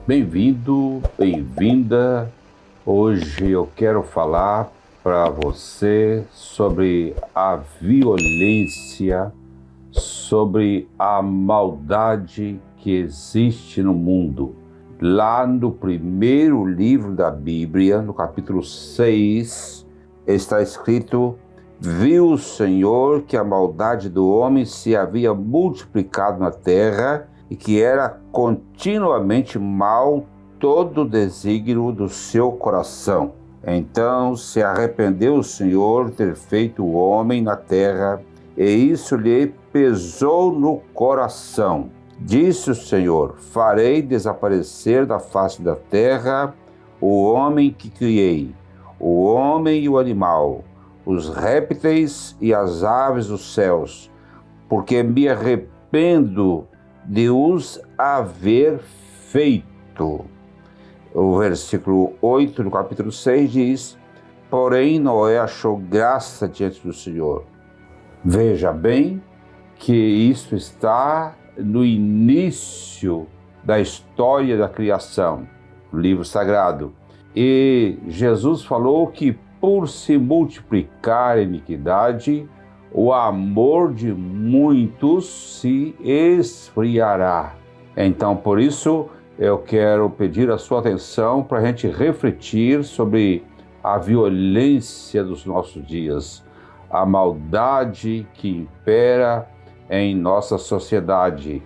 Bem-vindo, bem-vinda. Hoje eu quero falar para você sobre a violência, sobre a maldade que existe no mundo. Lá no primeiro livro da Bíblia, no capítulo 6, está escrito: viu o Senhor que a maldade do homem se havia multiplicado na terra e que era continuamente mal todo o desígnio do seu coração. Então se arrependeu o Senhor de ter feito o homem na terra, e isso lhe pesou no coração. Disse o Senhor: farei desaparecer da face da terra o homem que criei, o homem e o animal, os répteis e as aves dos céus, porque me arrependo de os haver feito. O versículo 8 do capítulo 6 diz: porém Noé achou graça diante do Senhor. Veja bem que isso está no início da história da criação, no livro sagrado. E Jesus falou que por se multiplicar a iniquidade, o amor de muitos se esfriará. Então, por isso, eu quero pedir a sua atenção para a gente refletir sobre a violência dos nossos dias, a maldade que impera em nossa sociedade.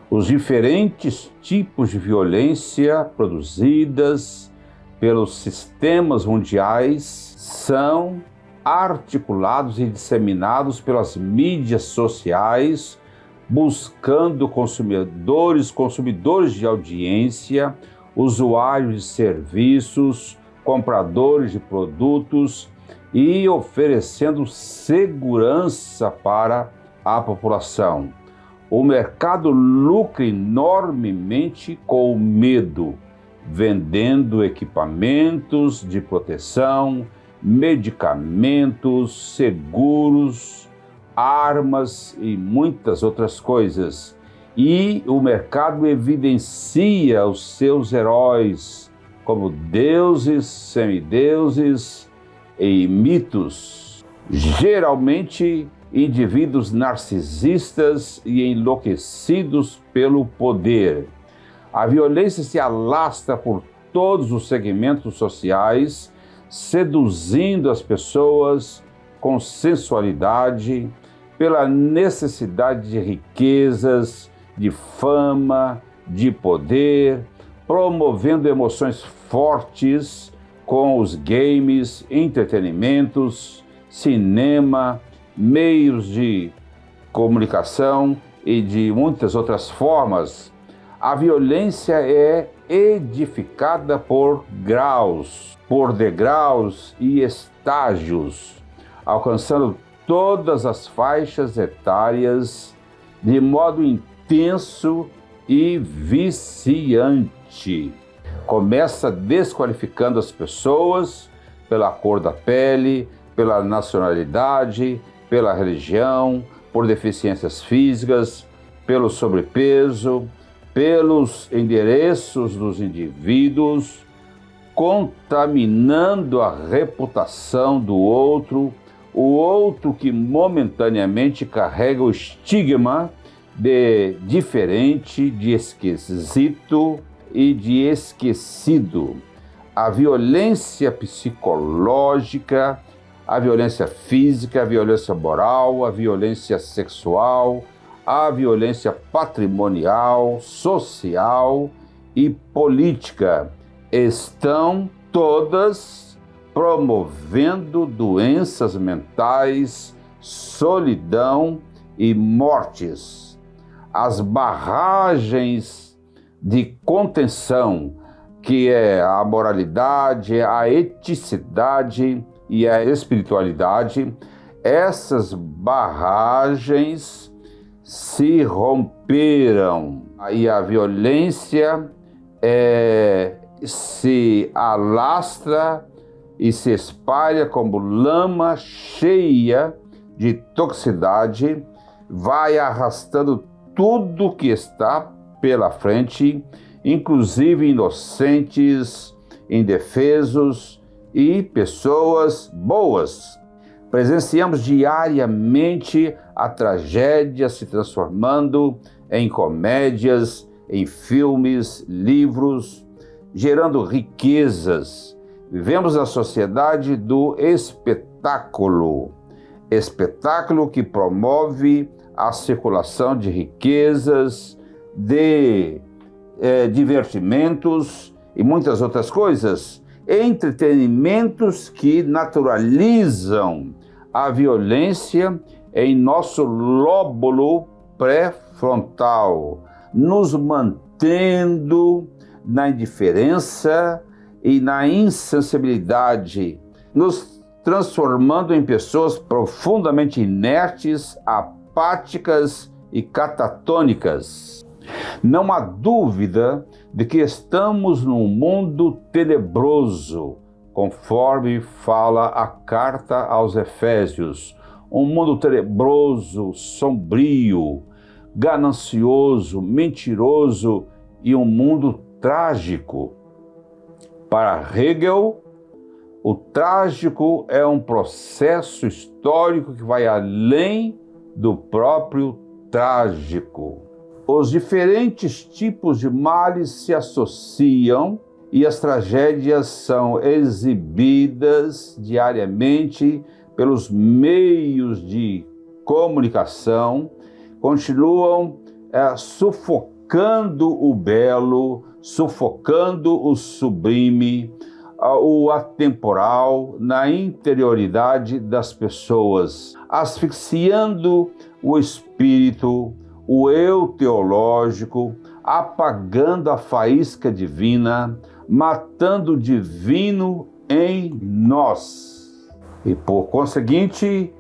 Os diferentes tipos de violência produzidas pelos sistemas mundiais são articulados e disseminados pelas mídias sociais, buscando consumidores de audiência, usuários de serviços, compradores de produtos e oferecendo segurança para a população. O mercado lucra enormemente com o medo, vendendo equipamentos de proteção, medicamentos, seguros, armas e muitas outras coisas. E o mercado evidencia os seus heróis como deuses, semideuses e mitos, geralmente indivíduos narcisistas e enlouquecidos pelo poder. A violência se alastra por todos os segmentos sociais, seduzindo as pessoas com sensualidade, pela necessidade de riquezas, de fama, de poder, promovendo emoções fortes com os games, entretenimentos, cinema, meios de comunicação e de muitas outras formas. A violência é edificada por degraus e estágios, alcançando todas as faixas etárias de modo intenso e viciante. Começa desqualificando as pessoas pela cor da pele, pela nacionalidade, pela religião, por deficiências físicas, pelo sobrepeso, pelos endereços dos indivíduos, contaminando a reputação do outro, o outro que momentaneamente carrega o estigma de diferente, de esquisito e de esquecido. A violência psicológica, a violência física, a violência moral, a violência sexual, a violência patrimonial, social e política estão todas promovendo doenças mentais, solidão e mortes. As barragens de contenção, que é a moralidade, a eticidade e a espiritualidade, essas barragens se romperam. Aí a violência se alastra e se espalha como lama cheia de toxicidade, vai arrastando tudo que está pela frente inclusive inocentes, indefesos e pessoas boas. Presenciamos diariamente a tragédia se transformando em comédias, em filmes, livros, gerando riquezas. Vivemos a sociedade do espetáculo, espetáculo que promove a circulação de riquezas, de divertimentos e muitas outras coisas, entretenimentos que naturalizam a violência em nosso lóbulo pré-frontal, nos mantendo na indiferença e na insensibilidade, nos transformando em pessoas profundamente inertes, apáticas e catatônicas. Não há dúvida de que estamos num mundo tenebroso, conforme fala a carta aos Efésios. Um mundo tenebroso, sombrio, ganancioso, mentiroso e um mundo trágico. Para Hegel, o trágico é um processo histórico que vai além do próprio trágico. Os diferentes tipos de males se associam e as tragédias são exibidas diariamente pelos meios de comunicação, continuam sufocando o belo, sufocando o sublime, o atemporal na interioridade das pessoas, asfixiando o espírito, o eu teológico, apagando a faísca divina, matando o divino em nós. E por conseguinte,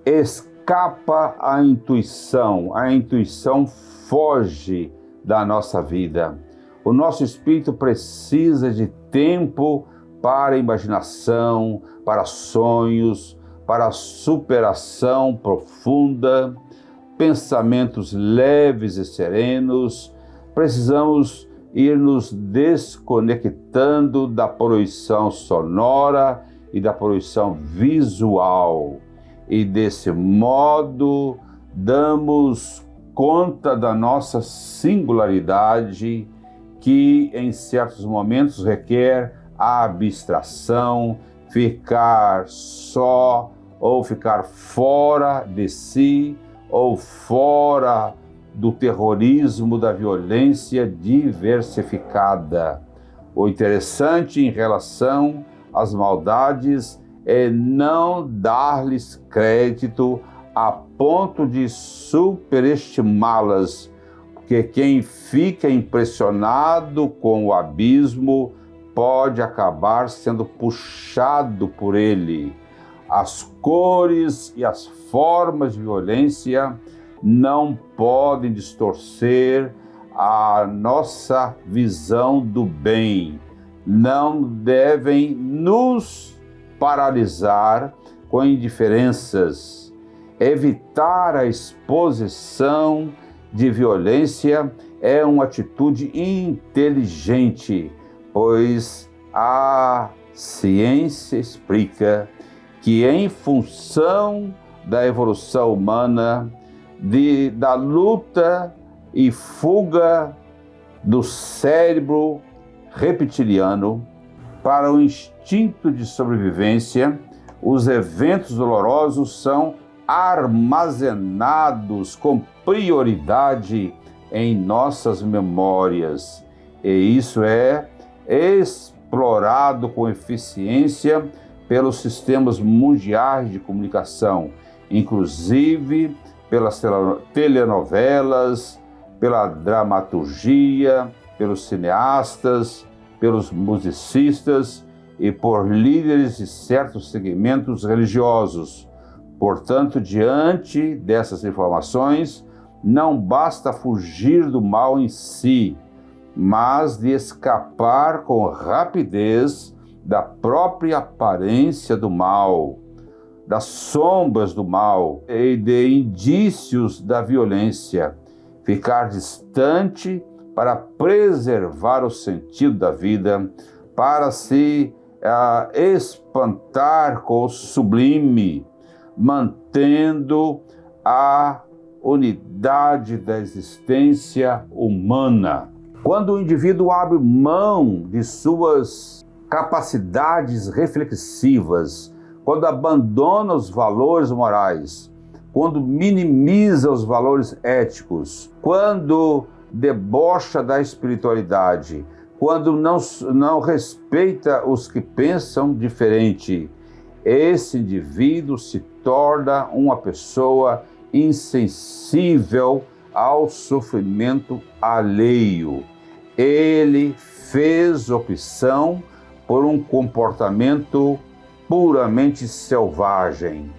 escapa a intuição foge da nossa vida. O nosso espírito precisa de tempo para imaginação, para sonhos, para superação profunda, pensamentos leves e serenos. Precisamos ir nos desconectando da poluição sonora e da poluição visual. E desse modo damos conta da nossa singularidade, que em certos momentos requer a abstração, ficar só ou ficar fora de si, ou fora do terrorismo, da violência diversificada. O interessante em relação às maldades é não dar-lhes crédito a ponto de superestimá-las, porque quem fica impressionado com o abismo pode acabar sendo puxado por ele. As cores e as formas de violência não podem distorcer a nossa visão do bem, não devem nos paralisar com indiferenças. Evitar a exposição de violência é uma atitude inteligente, pois a ciência explica que em função da evolução humana, da luta e fuga do cérebro reptiliano para o instinto de sobrevivência, os eventos dolorosos são armazenados com prioridade em nossas memórias. E isso é explorado com eficiência pelos sistemas mundiais de comunicação, inclusive pelas telenovelas, pela dramaturgia, pelos cineastas, pelos musicistas e por líderes de certos segmentos religiosos. Portanto, diante dessas informações, não basta fugir do mal em si, mas de escapar com rapidez da própria aparência do mal, das sombras do mal e de indícios da violência. Ficar distante para preservar o sentido da vida, para se espantar com o sublime, mantendo a unidade da existência humana. Quando o indivíduo abre mão de suas capacidades reflexivas, quando abandona os valores morais, quando minimiza os valores éticos, quando debocha da espiritualidade, quando não respeita os que pensam diferente, esse indivíduo se torna uma pessoa insensível ao sofrimento alheio. Ele fez opção por um comportamento puramente selvagem.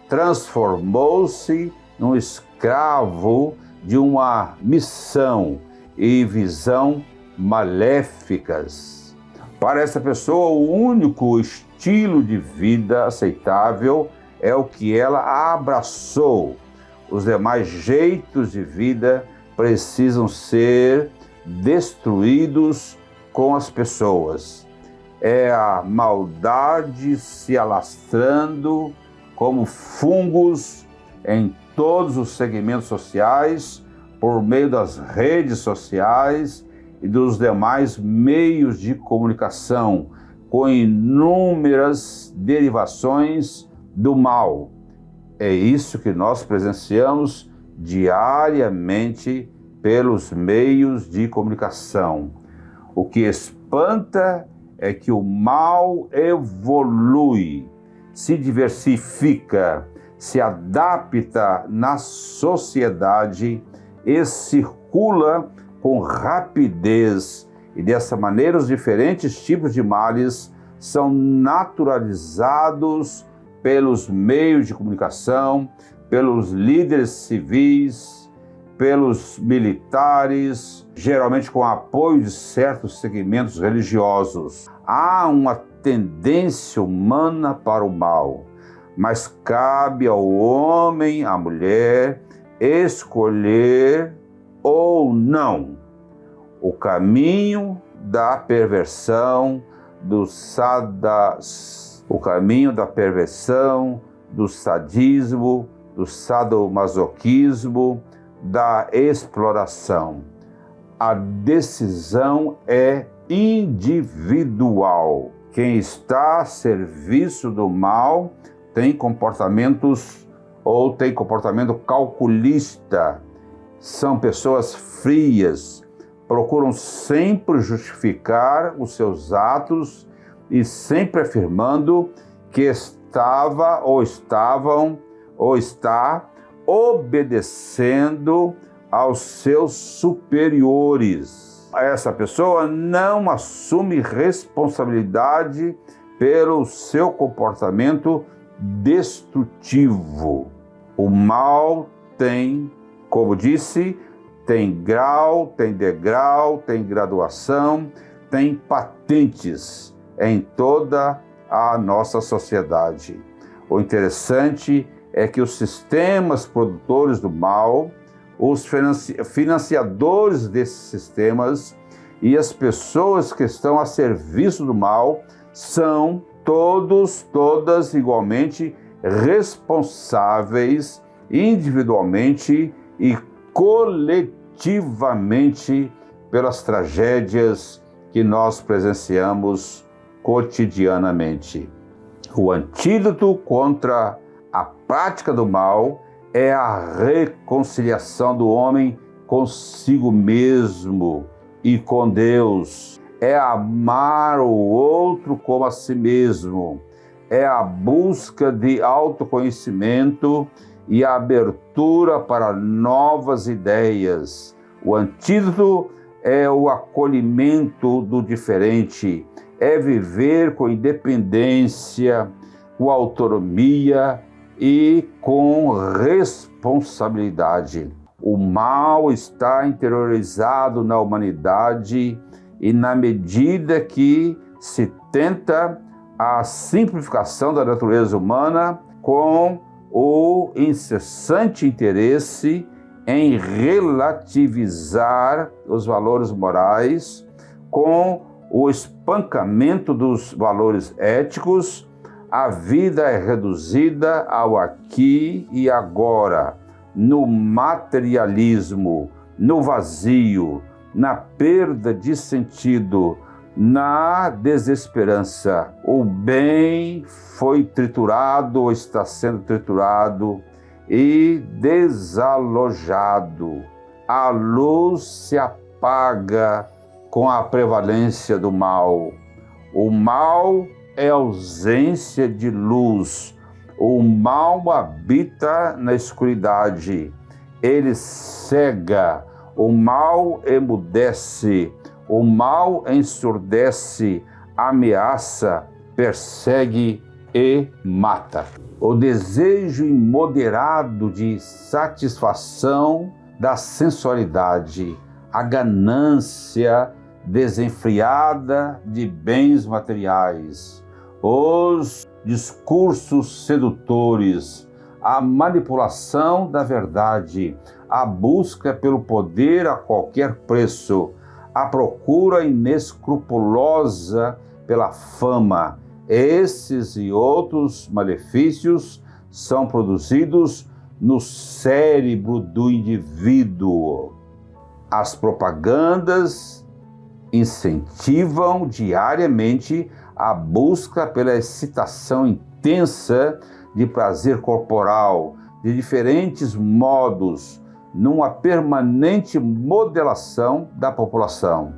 Transformou-se num escravo de uma missão e visão maléficas. Para essa pessoa, o único estilo de vida aceitável é o que ela abraçou. Os demais jeitos de vida precisam ser destruídos com as pessoas. É a maldade se alastrando como fungos em todos os segmentos sociais, por meio das redes sociais e dos demais meios de comunicação, com inúmeras derivações do mal. É isso que nós presenciamos diariamente pelos meios de comunicação. O que espanta é que o mal evolui, se diversifica, se adapta na sociedade e circula com rapidez. E dessa maneira os diferentes tipos de males são naturalizados pelos meios de comunicação, pelos líderes civis, pelos militares, geralmente com apoio de certos segmentos religiosos. Há uma tendência humana para o mal, mas cabe ao homem, à mulher, escolher ou não o caminho da perversão, do sadismo, do sadomasoquismo, da exploração. A decisão é individual. Quem está a serviço do mal tem comportamento calculista. São pessoas frias, procuram sempre justificar os seus atos e sempre afirmando que estava ou está obedecendo aos seus superiores. Essa pessoa não assume responsabilidade pelo seu comportamento destrutivo. O mal tem, como disse, tem grau, tem degrau, tem graduação, tem patentes em toda a nossa sociedade. O interessante é que os sistemas produtores do mal, os financiadores desses sistemas e as pessoas que estão a serviço do mal são todas igualmente responsáveis individualmente e coletivamente pelas tragédias que nós presenciamos cotidianamente. O antídoto contra a prática do mal é a reconciliação do homem consigo mesmo e com Deus. É amar o outro como a si mesmo. É a busca de autoconhecimento e a abertura para novas ideias. O antídoto é o acolhimento do diferente. É viver com independência, com autonomia e com responsabilidade. O mal está interiorizado na humanidade e na medida que se tenta a simplificação da natureza humana com o incessante interesse em relativizar os valores morais com o espancamento dos valores éticos. A vida é reduzida ao aqui e agora, no materialismo, no vazio, na perda de sentido, na desesperança. O bem foi triturado ou está sendo triturado e desalojado. A luz se apaga com a prevalência do mal. O mal é ausência de luz. O mal habita na escuridade. Ele cega. O mal emudece. O mal ensurdece, ameaça, persegue e mata. O desejo imoderado de satisfação da sensualidade, a ganância desenfreada de bens materiais, os discursos sedutores, a manipulação da verdade, a busca pelo poder a qualquer preço, a procura inescrupulosa pela fama. Esses e outros malefícios são produzidos no cérebro do indivíduo. As propagandas incentivam diariamente a busca pela excitação intensa de prazer corporal, de diferentes modos, numa permanente modelação da população.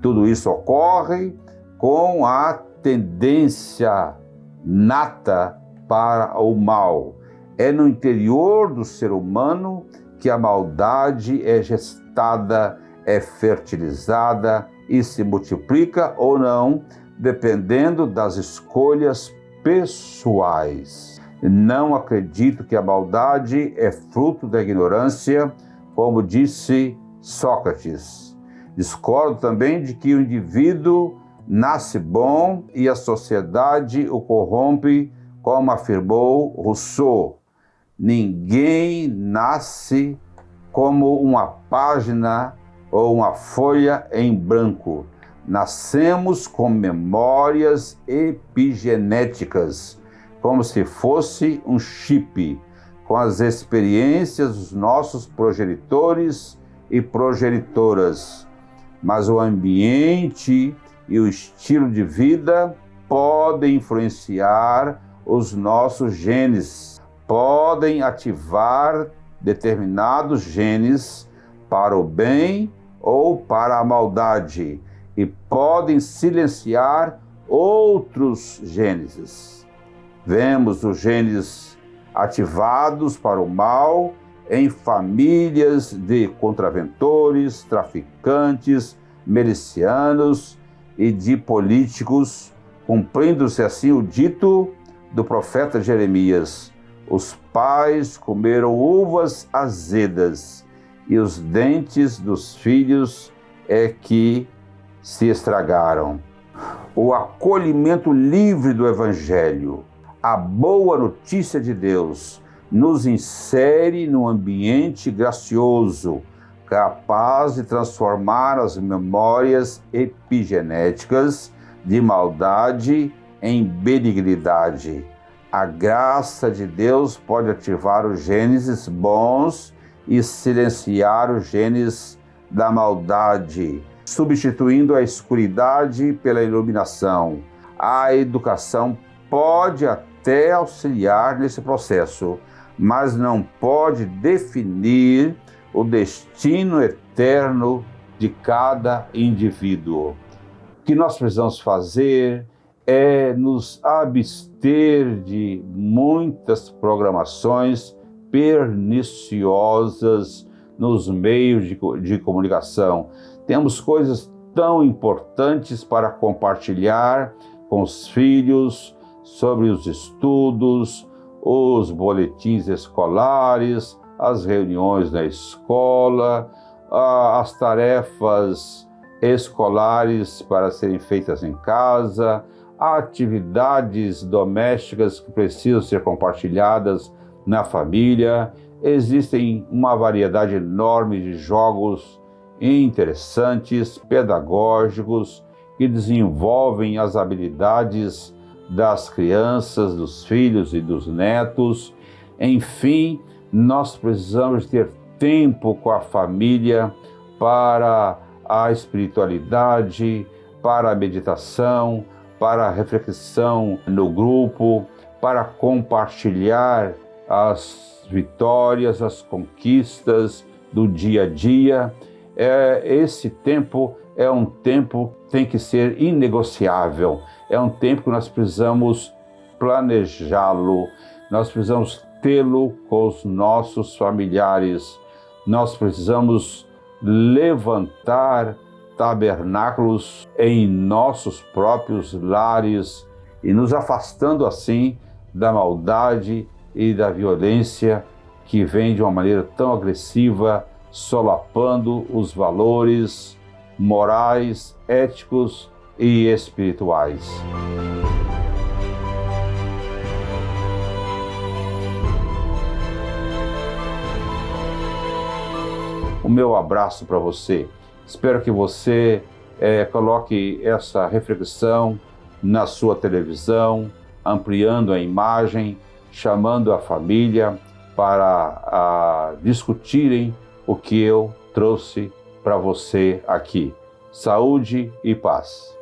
Tudo isso ocorre com a tendência nata para o mal. É no interior do ser humano que a maldade é gestada, é fertilizada e se multiplica ou não, dependendo das escolhas pessoais. Não acredito que a maldade é fruto da ignorância, como disse Sócrates. Discordo também de que o indivíduo nasce bom e a sociedade o corrompe, como afirmou Rousseau. Ninguém nasce como uma página ou uma folha em branco. Nascemos com memórias epigenéticas, como se fosse um chip, com as experiências dos nossos progenitores e progenitoras. Mas o ambiente e o estilo de vida podem influenciar os nossos genes, podem ativar determinados genes para o bem ou para a maldade e podem silenciar outros genes. Vemos os genes ativados para o mal em famílias de contraventores, traficantes, milicianos e de políticos, cumprindo-se assim o dito do profeta Jeremias: os pais comeram uvas azedas e os dentes dos filhos é que se estragaram. O acolhimento livre do Evangelho, a boa notícia de Deus, nos insere num ambiente gracioso, capaz de transformar as memórias epigenéticas de maldade em benignidade. A graça de Deus pode ativar os genes bons e silenciar os genes da maldade, substituindo a escuridade pela iluminação. A educação pode até auxiliar nesse processo, mas não pode definir o destino eterno de cada indivíduo. O que nós precisamos fazer é nos abster de muitas programações perniciosas nos meios de comunicação. Temos coisas tão importantes para compartilhar com os filhos sobre os estudos, os boletins escolares, as reuniões na escola, as tarefas escolares para serem feitas em casa, atividades domésticas que precisam ser compartilhadas na família. Existem uma variedade enorme de jogos interessantes, pedagógicos, que desenvolvem as habilidades das crianças, dos filhos e dos netos. Enfim, nós precisamos ter tempo com a família para a espiritualidade, para a meditação, para a reflexão no grupo, para compartilhar as vitórias, as conquistas do dia a dia. Esse tempo é um tempo que tem que ser inegociável, é um tempo que nós precisamos planejá-lo, nós precisamos tê-lo com os nossos familiares, nós precisamos levantar tabernáculos em nossos próprios lares e nos afastando assim da maldade e da violência que vem de uma maneira tão agressiva, solapando os valores morais, éticos e espirituais. O meu abraço para você. Espero que você coloque essa reflexão na sua televisão, ampliando a imagem, chamando a família para discutirem o que eu trouxe para você aqui. Saúde e paz.